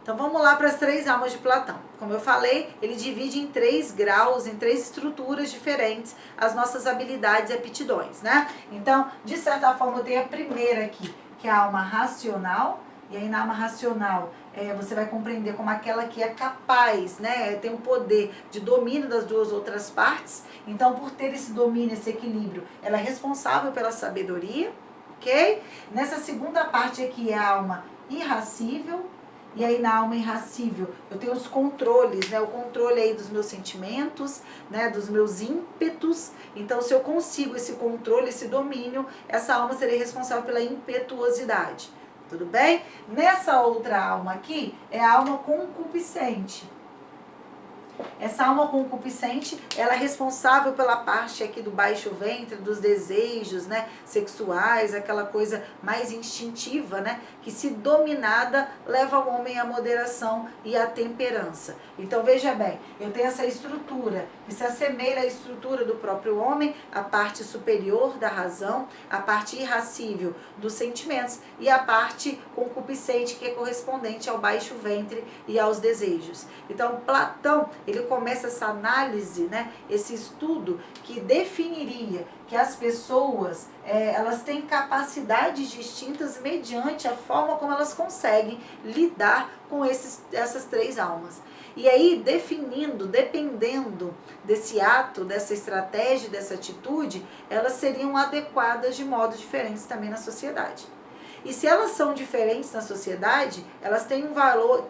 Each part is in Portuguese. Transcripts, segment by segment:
Então vamos lá para as 3 almas de Platão. Como eu falei, ele divide em 3 graus, em 3 estruturas diferentes as nossas habilidades e aptidões, né? Então, de certa forma, eu tenho a primeira aqui, que é a alma racional. E aí na alma racional, você vai compreender como aquela que é capaz, né? Tem um poder de domínio das 2 outras partes. Então, por ter esse domínio, esse equilíbrio, ela é responsável pela sabedoria, ok? Nessa segunda parte aqui é a alma irracível. E aí na alma irracível eu tenho os controles, né? O controle aí dos meus sentimentos, né? Dos meus ímpetos. Então se eu consigo esse controle, esse domínio, essa alma seria responsável pela impetuosidade. Tudo bem? Nessa outra alma aqui é a alma concupiscente. Essa alma concupiscente, ela é responsável pela parte aqui do baixo ventre, dos desejos, né, sexuais, aquela coisa mais instintiva, né, que se dominada leva o homem à moderação e à temperança. Então veja bem, eu tenho essa estrutura que se assemelha à estrutura do próprio homem, a parte superior da razão, a parte irracível dos sentimentos e a parte concupiscente que é correspondente ao baixo ventre e aos desejos. Então Platão, ele começa essa análise, né, esse estudo que definiria que as pessoas, elas têm capacidades distintas mediante a forma como elas conseguem lidar com essas 3 almas. E aí, definindo, dependendo desse ato, dessa estratégia, dessa atitude, elas seriam adequadas de modos diferentes também na sociedade. E se elas são diferentes na sociedade, elas têm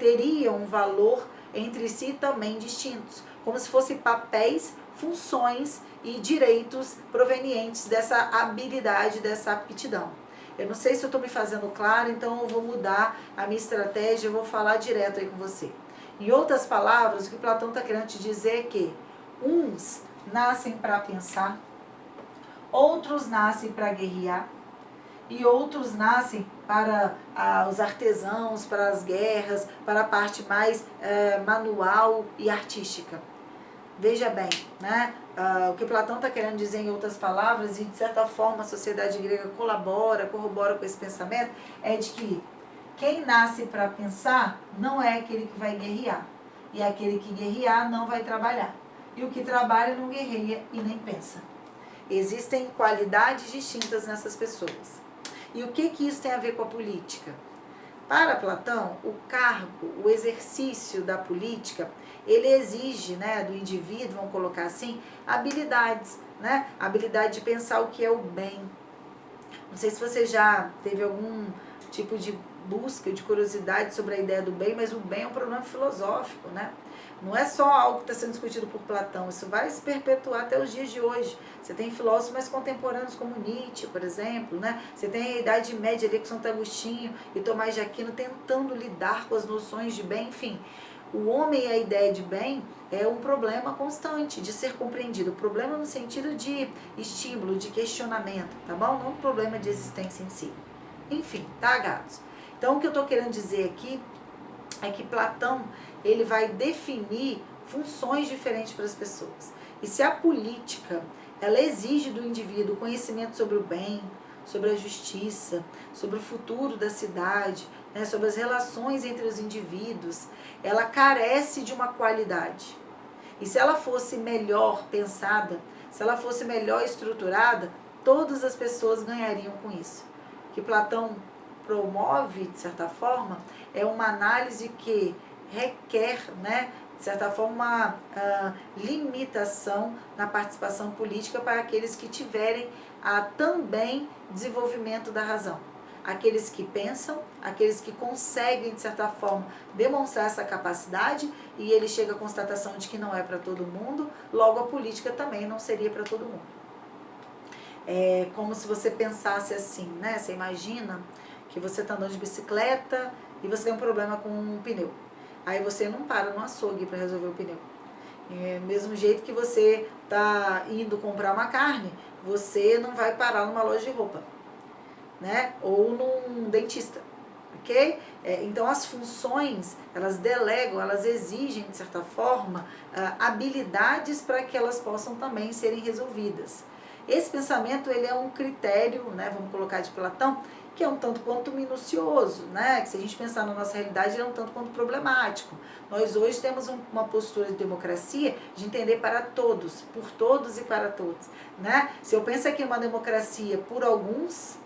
teriam um valor entre si também distintos, como se fossem papéis, funções e direitos provenientes dessa habilidade, dessa aptidão. Eu não sei se eu estou me fazendo claro, então eu vou mudar a minha estratégia, eu vou falar direto aí com você. Em outras palavras, o que Platão está querendo te dizer é que uns nascem para pensar, outros nascem para guerrear, e outros nascem para os artesãos, para as guerras, para a parte mais manual e artística. Veja bem, né? O que Platão está querendo dizer em outras palavras, e de certa forma a sociedade grega corrobora com esse pensamento, é de que quem nasce para pensar não é aquele que vai guerrear. E aquele que guerrear não vai trabalhar. E o que trabalha não guerreia e nem pensa. Existem qualidades distintas nessas pessoas. E o que isso tem a ver com a política? Para Platão, o cargo, o exercício da política, ele exige, né, do indivíduo, vamos colocar assim, habilidades, né? Habilidade de pensar o que é o bem. Não sei se você já teve algum tipo de busca, de curiosidade sobre a ideia do bem, mas o bem é um problema filosófico, né? Não é só algo que está sendo discutido por Platão, isso vai se perpetuar até os dias de hoje. Você tem filósofos mais contemporâneos como Nietzsche, por exemplo, né? Você tem a Idade Média ali com Santo Agostinho e Tomás de Aquino tentando lidar com as noções de bem, enfim. O homem e a ideia de bem é um problema constante de ser compreendido. O problema no sentido de estímulo, de questionamento, tá bom? Não um problema de existência em si. Enfim, tá, gatos? Então, o que eu estou querendo dizer aqui é que Platão, ele vai definir funções diferentes para as pessoas. E se a política, ela exige do indivíduo conhecimento sobre o bem, sobre a justiça, sobre o futuro da cidade, né, sobre as relações entre os indivíduos, ela carece de uma qualidade. E se ela fosse melhor pensada, se ela fosse melhor estruturada, todas as pessoas ganhariam com isso. O que Platão promove, de certa forma, é uma análise que requer, né, de certa forma, uma limitação na participação política para aqueles que tiverem também desenvolvimento da razão. Aqueles que pensam, aqueles que conseguem, de certa forma, demonstrar essa capacidade, e ele chega à constatação de que não é para todo mundo, logo a política também não seria para todo mundo. É como se você pensasse assim, né? Você imagina que você está andando de bicicleta e você tem um problema com um pneu. Aí você não para no açougue para resolver o pneu. Mesmo jeito que você está indo comprar uma carne, você não vai parar numa loja de roupa, né? Ou num dentista, ok? Então as funções, elas delegam, elas exigem, de certa forma, habilidades para que elas possam também serem resolvidas. Esse pensamento, ele é um critério, né, vamos colocar de Platão, que é um tanto quanto minucioso, né? Que se a gente pensar na nossa realidade, ele é um tanto quanto problemático. Nós hoje temos uma postura de democracia de entender para todos, por todos e para todos, né? Se eu penso aqui em uma democracia por alguns,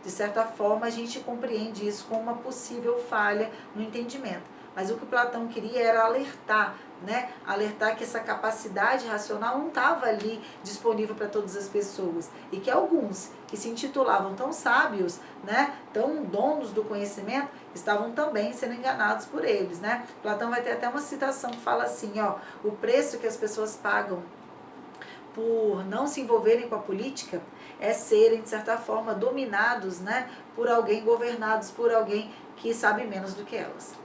de certa forma a gente compreende isso como uma possível falha no entendimento. Mas o que Platão queria era alertar, né? Alertar que essa capacidade racional não estava ali disponível para todas as pessoas. E que alguns que se intitulavam tão sábios, né? Tão donos do conhecimento, estavam também sendo enganados por eles, né? Platão vai ter até uma citação que fala assim, ó, o preço que as pessoas pagam por não se envolverem com a política é serem, de certa forma, dominados, né? Por alguém, governados por alguém que sabe menos do que elas.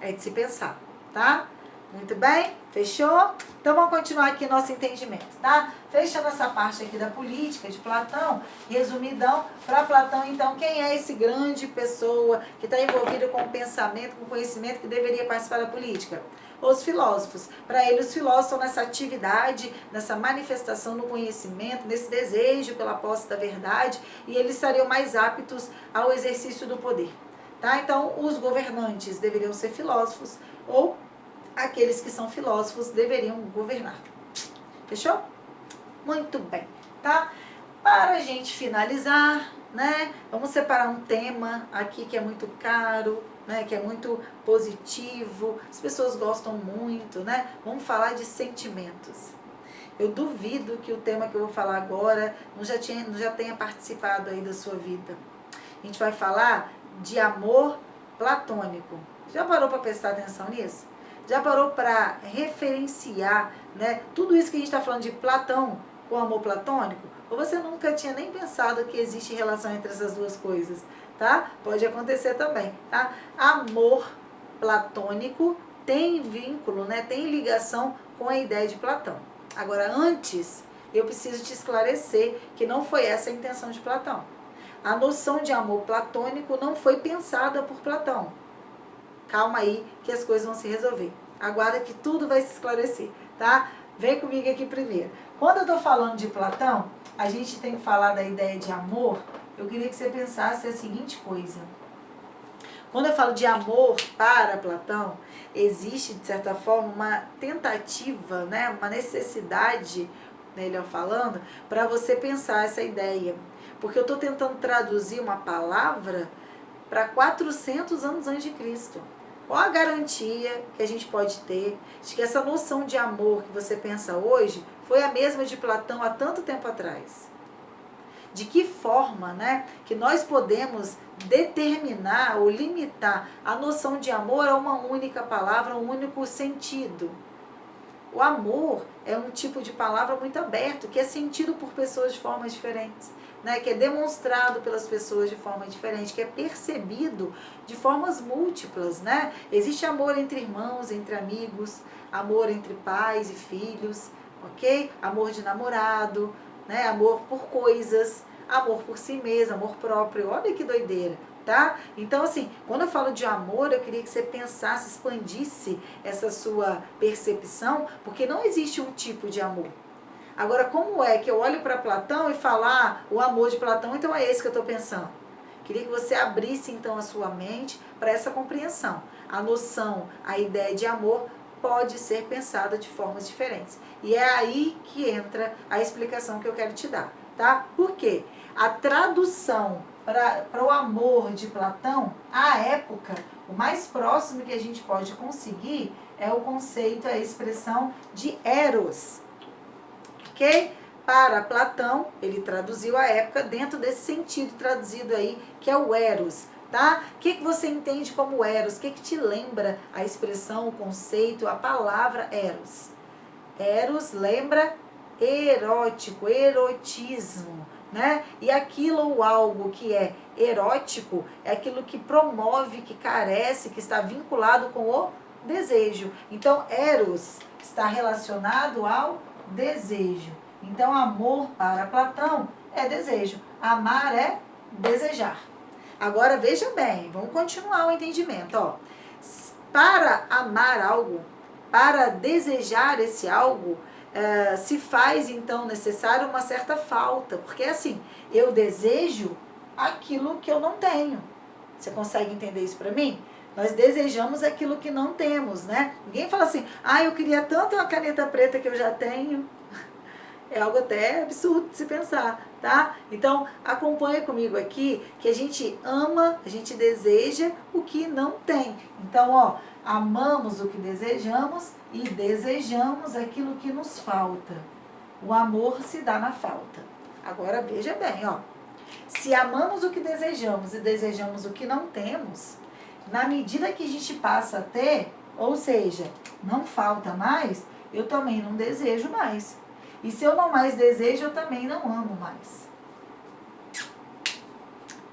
É de se pensar, tá? Muito bem? Fechou? Então vamos continuar aqui nosso entendimento, tá? Fechando essa parte aqui da política de Platão, resumidão, para Platão, então, quem é esse grande pessoa que está envolvida com o pensamento, com o conhecimento que deveria participar da política? Os filósofos. Para ele, os filósofos estão nessa atividade, nessa manifestação no conhecimento, nesse desejo pela posse da verdade, e eles estariam mais aptos ao exercício do poder. Tá? Então, os governantes deveriam ser filósofos ou aqueles que são filósofos deveriam governar. Fechou? Muito bem, tá? Para a gente finalizar, né? Vamos separar um tema aqui que é muito caro, né? Que é muito positivo, as pessoas gostam muito, né? Vamos falar de sentimentos. Eu duvido que o tema que eu vou falar agora não já tenha participado aí da sua vida. A gente vai falar de amor platônico. Já parou para prestar atenção nisso? Já parou para referenciar, né, tudo isso que a gente está falando de Platão com amor platônico? Ou você nunca tinha nem pensado que existe relação entre essas duas coisas, tá? Pode acontecer também, tá? Amor platônico tem vínculo, né, tem ligação com a ideia de Platão. Agora, antes, eu preciso te esclarecer que não foi essa a intenção de Platão. A noção de amor platônico não foi pensada por Platão. Calma aí que as coisas vão se resolver. Aguarda que tudo vai se esclarecer, tá? Vem comigo aqui primeiro. Quando eu tô falando de Platão, a gente tem que falar da ideia de amor. Eu queria que você pensasse a seguinte coisa. Quando eu falo de amor para Platão, existe, de certa forma, uma tentativa, né? Uma necessidade, melhor falando, para você pensar essa ideia. Porque eu estou tentando traduzir uma palavra para 400 anos antes de Cristo. Qual a garantia que a gente pode ter de que essa noção de amor que você pensa hoje foi a mesma de Platão há tanto tempo atrás? De que forma, né, que nós podemos determinar ou limitar a noção de amor a uma única palavra, a um único sentido? O amor é um tipo de palavra muito aberto, que é sentido por pessoas de formas diferentes, né? Que é demonstrado pelas pessoas de forma diferente, que é percebido de formas múltiplas, né? Existe amor entre irmãos, entre amigos, amor entre pais e filhos, ok? Amor de namorado, né? Amor por coisas, amor por si mesmo, amor próprio. Olha que doideira, tá? Então, assim, quando eu falo de amor, eu queria que você pensasse, expandisse essa sua percepção, porque não existe um tipo de amor. Agora, como é que eu olho para Platão e falar o amor de Platão, então é esse que eu estou pensando. Queria que você abrisse, então, a sua mente para essa compreensão. A noção, a ideia de amor pode ser pensada de formas diferentes. E é aí que entra a explicação que eu quero te dar, tá? Por quê? A tradução para o amor de Platão, à época, o mais próximo que a gente pode conseguir é o conceito, a expressão de eros. Ok? Para Platão, ele traduziu a época dentro desse sentido traduzido aí, que é o eros, tá? O que você entende como eros? O que te lembra a expressão, o conceito, a palavra eros? Eros lembra erótico, erotismo, né? E aquilo ou algo que é erótico é aquilo que promove, que carece, que está vinculado com o desejo. Então, eros está relacionado ao desejo. Então, amor para Platão é desejo. Amar é desejar. Agora, veja bem, vamos continuar o entendimento. Ó. Para amar algo, para desejar esse algo, se faz, então, necessário uma certa falta. Porque, assim, eu desejo aquilo que eu não tenho. Você consegue entender isso para mim? Nós desejamos aquilo que não temos, né? Ninguém fala assim, eu queria tanto uma caneta preta que eu já tenho. É algo até absurdo de se pensar, tá? Então, acompanha comigo aqui que a gente ama, a gente deseja o que não tem. Então, amamos o que desejamos e desejamos aquilo que nos falta. O amor se dá na falta. Agora, veja bem, se amamos o que desejamos e desejamos o que não temos, na medida que a gente passa a ter, ou seja, não falta mais, eu também não desejo mais. E se eu não mais desejo, eu também não amo mais.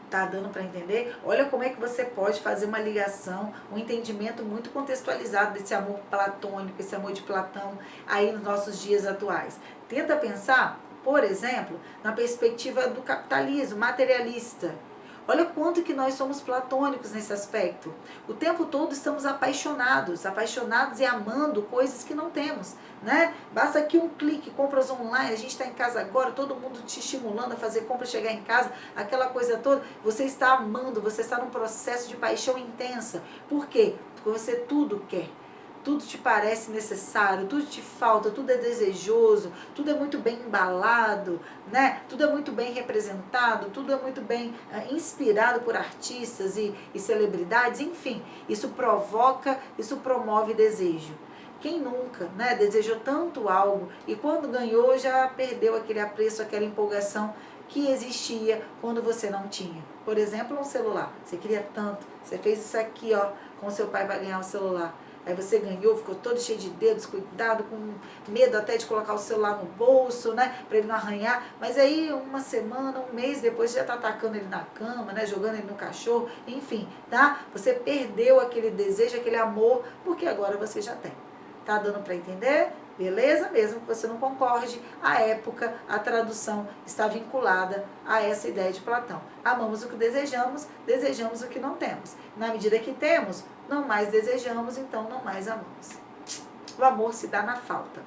Tá dando para entender? Olha como é que você pode fazer uma ligação, um entendimento muito contextualizado desse amor platônico, esse amor de Platão aí nos nossos dias atuais. Tenta pensar, por exemplo, na perspectiva do capitalismo materialista. Olha quanto que nós somos platônicos nesse aspecto. O tempo todo estamos apaixonados e amando coisas que não temos, né? Basta aqui um clique, compras online, a gente está em casa agora, todo mundo te estimulando a fazer compra, chegar em casa, aquela coisa toda. Você está amando, você está num processo de paixão intensa. Por quê? Porque você tudo quer. Tudo te parece necessário, tudo te falta, tudo é desejoso, tudo é muito bem embalado, né? Tudo é muito bem representado, tudo é muito bem inspirado por artistas e celebridades, enfim. Isso provoca, isso promove desejo. Quem nunca, né, desejou tanto algo e quando ganhou já perdeu aquele apreço, aquela empolgação que existia quando você não tinha. Por exemplo, um celular. Você queria tanto, você fez isso aqui, com seu pai para ganhar o celular. Aí você ganhou, ficou todo cheio de dedos, cuidado, com medo até de colocar o celular no bolso, né? Pra ele não arranhar. Mas aí uma semana, um mês depois, já tá atacando ele na cama, né? Jogando ele no cachorro, enfim, tá? Você perdeu aquele desejo, aquele amor, porque agora você já tem. Tá dando para entender? Beleza? Mesmo que você não concorde, a época, a tradução está vinculada a essa ideia de Platão. Amamos o que desejamos, desejamos o que não temos. Na medida que temos, não mais desejamos, então não mais amamos. O amor se dá na falta.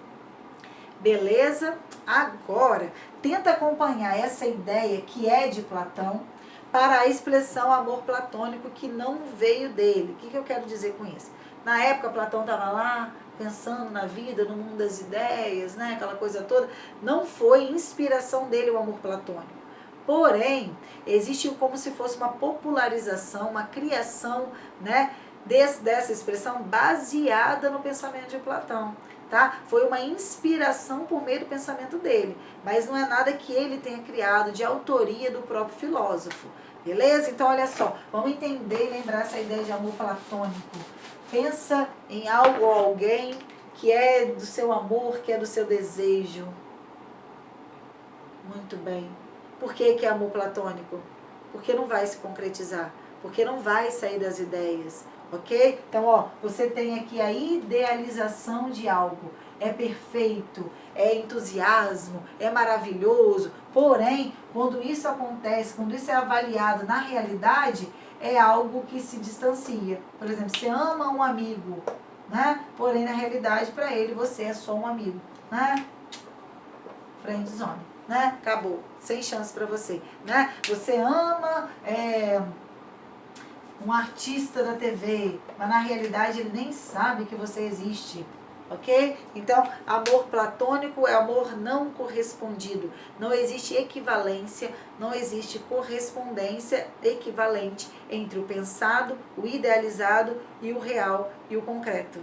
Beleza? Agora, tenta acompanhar essa ideia que é de Platão para a expressão amor platônico que não veio dele. O que eu quero dizer com isso? Na época, Platão estava lá pensando na vida, no mundo das ideias, né? Aquela coisa toda. Não foi inspiração dele o amor platônico. Porém, existe como se fosse uma popularização, uma criação, né, dessa expressão baseada no pensamento de Platão. Tá? Foi uma inspiração por meio do pensamento dele, mas não é nada que ele tenha criado de autoria do próprio filósofo. Beleza? Então, olha só, vamos entender e lembrar essa ideia de amor platônico. Pensa em algo ou alguém que é do seu amor, que é do seu desejo. Muito bem. Por que é amor platônico? Porque não vai se concretizar, porque não vai sair das ideias, ok? Então, você tem aqui a idealização de algo. É perfeito, é entusiasmo, é maravilhoso. Porém, quando isso acontece, quando isso é avaliado na realidade, é algo que se distancia. Por exemplo, você ama um amigo, né? Porém, na realidade, para ele, você é só um amigo, né? Friendzone, né? Acabou. Sem chance para você, né? Você ama um artista da TV, mas na realidade ele nem sabe que você existe. Ok? Então, amor platônico é amor não correspondido. Não existe equivalência, não existe correspondência equivalente entre o pensado, o idealizado e o real e o concreto.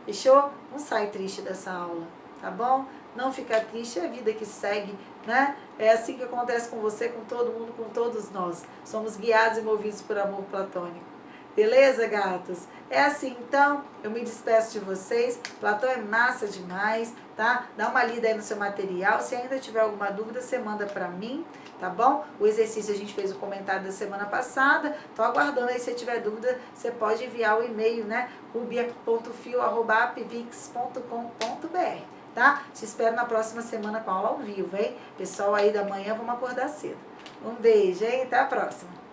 Fechou? Não sai triste dessa aula, tá bom? Não fica triste, é a vida que segue, né? É assim que acontece com você, com todo mundo, com todos nós. Somos guiados e movidos por amor platônico. Beleza, gatos? É assim, então, eu me despeço de vocês. Platão é massa demais, tá? Dá uma lida aí no seu material. Se ainda tiver alguma dúvida, você manda pra mim, tá bom? O exercício a gente fez o comentário da semana passada. Tô aguardando aí, se tiver dúvida, você pode enviar o e-mail, né? rubia.fio@apvix.com.br, tá? Te espero na próxima semana com aula ao vivo, hein? Pessoal aí da manhã, vamos acordar cedo. Um beijo, hein? Até a próxima.